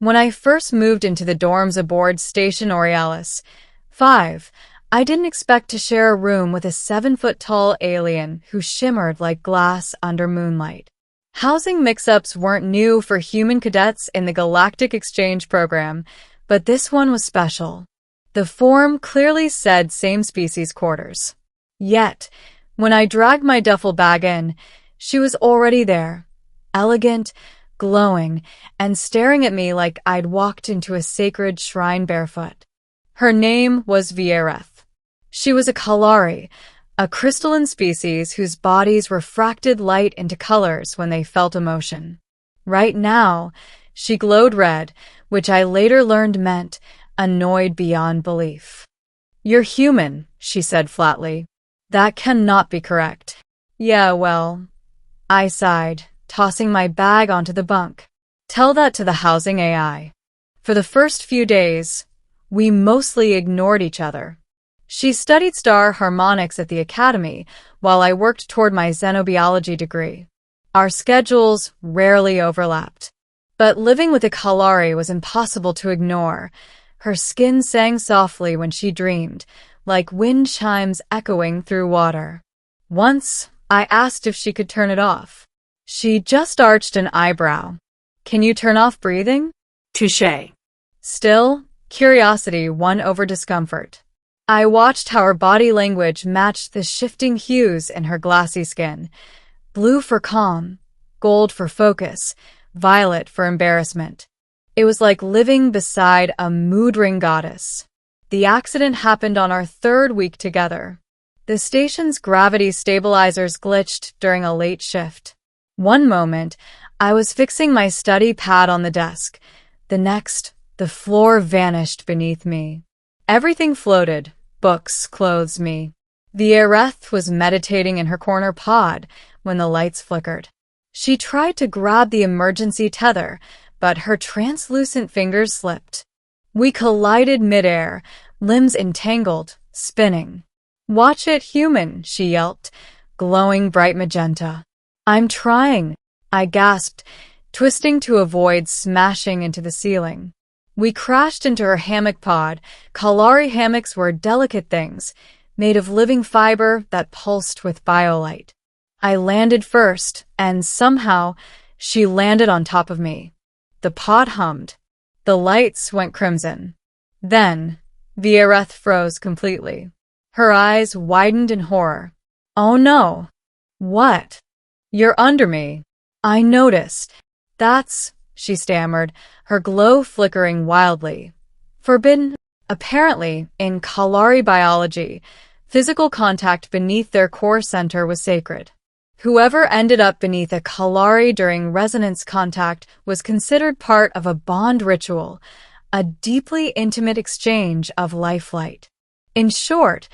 When I first moved into the dorms aboard Station Aurealis 5, I didn't expect to share a room with a 7-foot-tall alien who shimmered like glass under moonlight. Housing mix-ups weren't new for human cadets in the Galactic Exchange program, but this one was special. The form clearly said same-species quarters. Yet, when I dragged my duffel bag in, she was already there, elegant, glowing, and staring at me like I'd walked into a sacred shrine barefoot. Her name was Viereth. She was a Kalari, a crystalline species whose bodies refracted light into colors when they felt emotion. Right now, she glowed red, which I later learned meant annoyed beyond belief. "You're human," she said flatly. "That cannot be correct." "Yeah, well," I sighed, tossing my bag onto the bunk. "Tell that to the housing AI." For the first few days, we mostly ignored each other. She studied star harmonics at the academy while I worked toward my xenobiology degree. Our schedules rarely overlapped. But living with a Kalari was impossible to ignore. Her skin sang softly when she dreamed, like wind chimes echoing through water. Once, I asked if she could turn it off. She just arched an eyebrow. "Can you turn off breathing?" Touché. Still, curiosity won over discomfort. I watched how her body language matched the shifting hues in her glassy skin. Blue for calm, gold for focus, violet for embarrassment. It was like living beside a mood ring goddess. The accident happened on our 3rd week together. The station's gravity stabilizers glitched during a late shift. One moment, I was fixing my study pad on the desk. The next, the floor vanished beneath me. Everything floated, books, clothes, me. Viereth was meditating in her corner pod when the lights flickered. She tried to grab the emergency tether, but her translucent fingers slipped. We collided midair, limbs entangled, spinning. "Watch it, human," she yelped, glowing bright magenta. "I'm trying," I gasped, twisting to avoid smashing into the ceiling. We crashed into her hammock pod. Kalari hammocks were delicate things, made of living fiber that pulsed with biolight. I landed first, and somehow, she landed on top of me. The pod hummed. The lights went crimson. Then, Viereth froze completely. Her eyes widened in horror. "Oh no." "What?" "You're under me." I noticed. "That's," she stammered, her glow flickering wildly. "Forbidden." Apparently, in Kalari biology, physical contact beneath their core center was sacred. Whoever ended up beneath a Kalari during resonance contact was considered part of a bond ritual, a deeply intimate exchange of life-light. In short,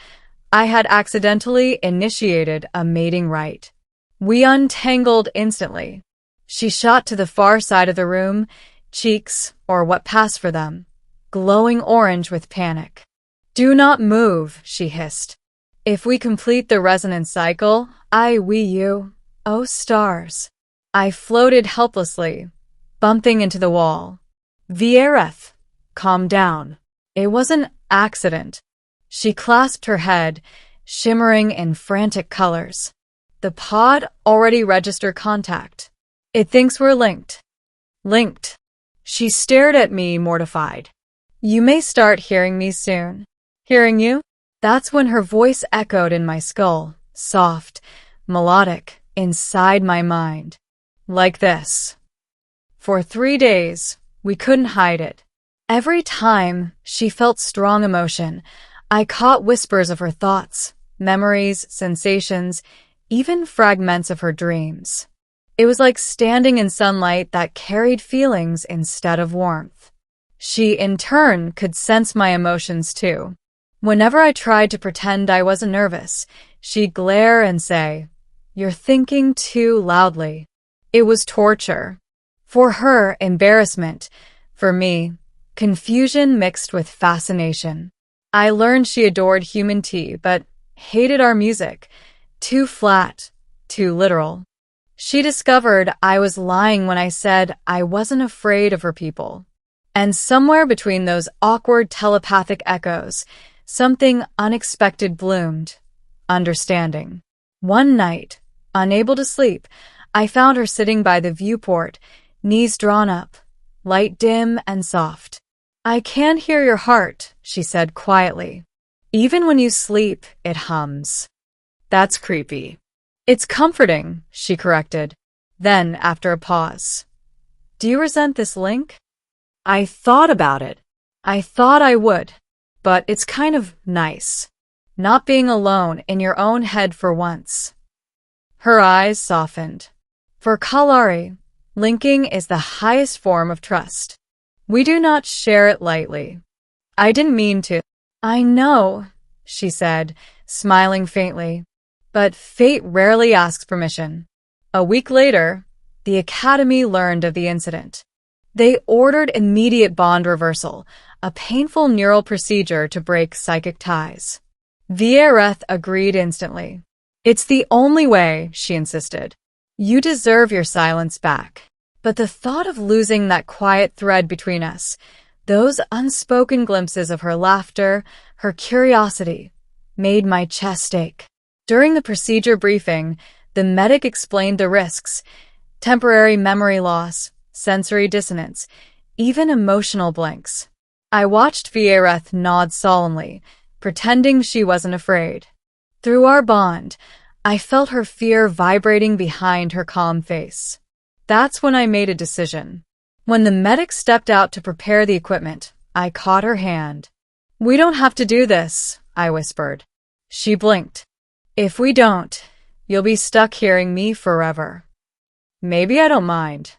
I had accidentally initiated a mating rite. We untangled instantly. She shot to the far side of the room, cheeks, or what passed for them, glowing orange with panic. "Do not move," she hissed. "If we complete the resonance cycle, you. Oh, stars." I floated helplessly, bumping into the wall. "Viereth, calm down. It was an accident." She clasped her head, shimmering in frantic colors. "The pod already registered contact. It thinks we're linked." "Linked." She stared at me, mortified. "You may start hearing me soon." "Hearing you?" That's when her voice echoed in my skull, soft, melodic, inside my mind. Like this. For 3 days, we couldn't hide it. Every time she felt strong emotion, I caught whispers of her thoughts, memories, sensations, even fragments of her dreams. It was like standing in sunlight that carried feelings instead of warmth. She, in turn, could sense my emotions too. Whenever I tried to pretend I wasn't nervous, she'd glare and say, "You're thinking too loudly." It was torture. For her, embarrassment. For me, confusion mixed with fascination. I learned she adored human tea, but hated our music. Too flat, too literal. She discovered I was lying when I said I wasn't afraid of her people. And somewhere between those awkward telepathic echoes, something unexpected bloomed. Understanding. One night, unable to sleep, I found her sitting by the viewport, knees drawn up, light dim and soft. "I can hear your heart," she said quietly. "Even when you sleep, it hums." "That's creepy." "It's comforting," she corrected. Then, after a pause, "Do you resent this link?" "I thought about it. I thought I would. But it's kind of nice. Not being alone in your own head for once." Her eyes softened. "For Kalari, linking is the highest form of trust. We do not share it lightly." "I didn't mean to." "I know," she said, smiling faintly. "But fate rarely asks permission." A week later, the Academy learned of the incident. They ordered immediate bond reversal, a painful neural procedure to break psychic ties. Viereth agreed instantly. "It's the only way," she insisted. "You deserve your silence back." But the thought of losing that quiet thread between us, those unspoken glimpses of her laughter, her curiosity, made my chest ache. During the procedure briefing, the medic explained the risks: temporary memory loss, sensory dissonance, even emotional blanks. I watched Viereth nod solemnly, pretending she wasn't afraid. Through our bond, I felt her fear vibrating behind her calm face. That's when I made a decision. When the medic stepped out to prepare the equipment, I caught her hand. "We don't have to do this," I whispered. She blinked. "If we don't, you'll be stuck hearing me forever." "Maybe I don't mind."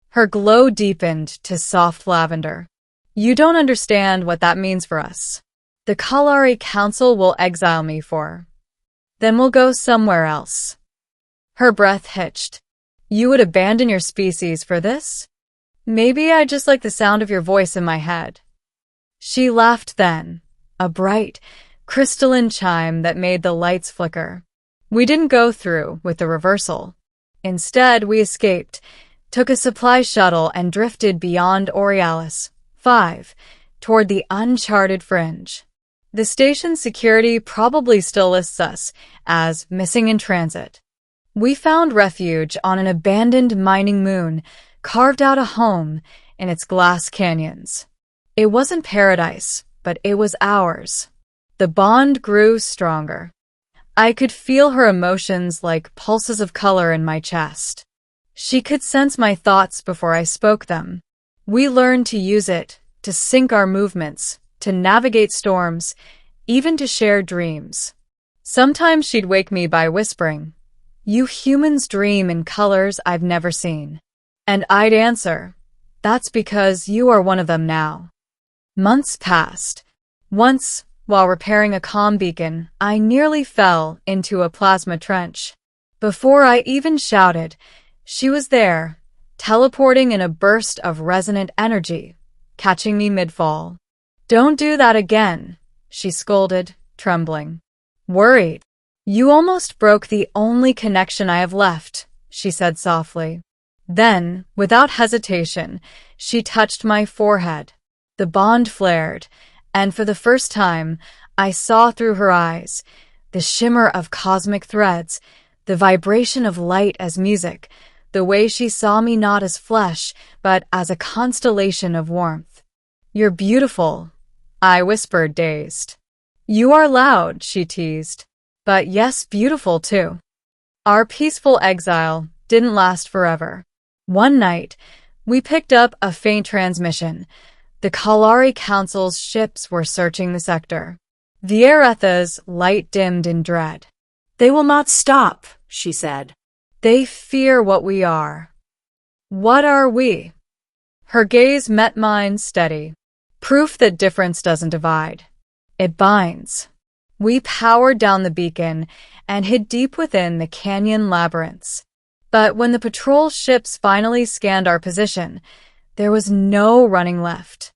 Her glow deepened to soft lavender. "You don't understand what that means for us. The Kalari Council will exile me for. Then we'll go somewhere else." Her breath hitched. "You would abandon your species for this?" "Maybe I just like the sound of your voice in my head." She laughed then, a bright, crystalline chime that made the lights flicker. We didn't go through with the reversal. Instead, we escaped, took a supply shuttle and drifted beyond Aurealis 5, toward the uncharted fringe. The station's security probably still lists us as missing in transit. We found refuge on an abandoned mining moon, carved out a home in its glass canyons. It wasn't paradise, but it was ours. The bond grew stronger. I could feel her emotions like pulses of color in my chest. She could sense my thoughts before I spoke them. We learned to use it, to sync our movements, to navigate storms, even to share dreams. Sometimes she'd wake me by whispering, "You humans dream in colors I've never seen." And I'd answer, "That's because you are one of them now." Months passed. Once, while repairing a comm beacon, I nearly fell into a plasma trench. Before I even shouted, she was there, teleporting in a burst of resonant energy, catching me mid-fall. "Don't do that again," she scolded, trembling. Worried. "You almost broke the only connection I have left," she said softly. Then, without hesitation, she touched my forehead. The bond flared, and for the first time, I saw through her eyes, the shimmer of cosmic threads, the vibration of light as music, the way she saw me not as flesh, but as a constellation of warmth. "You're beautiful," I whispered, dazed. "You are loud," she teased. "But yes, beautiful too." Our peaceful exile didn't last forever. One night, we picked up a faint transmission. The Kalari Council's ships were searching the sector. Vieretha's light dimmed in dread. "They will not stop," she said. "They fear what we are." "What are we?" Her gaze met mine steady. Proof that difference doesn't divide. It binds. We powered down the beacon and hid deep within the canyon labyrinths. But when the patrol ships finally scanned our position, there was no running left.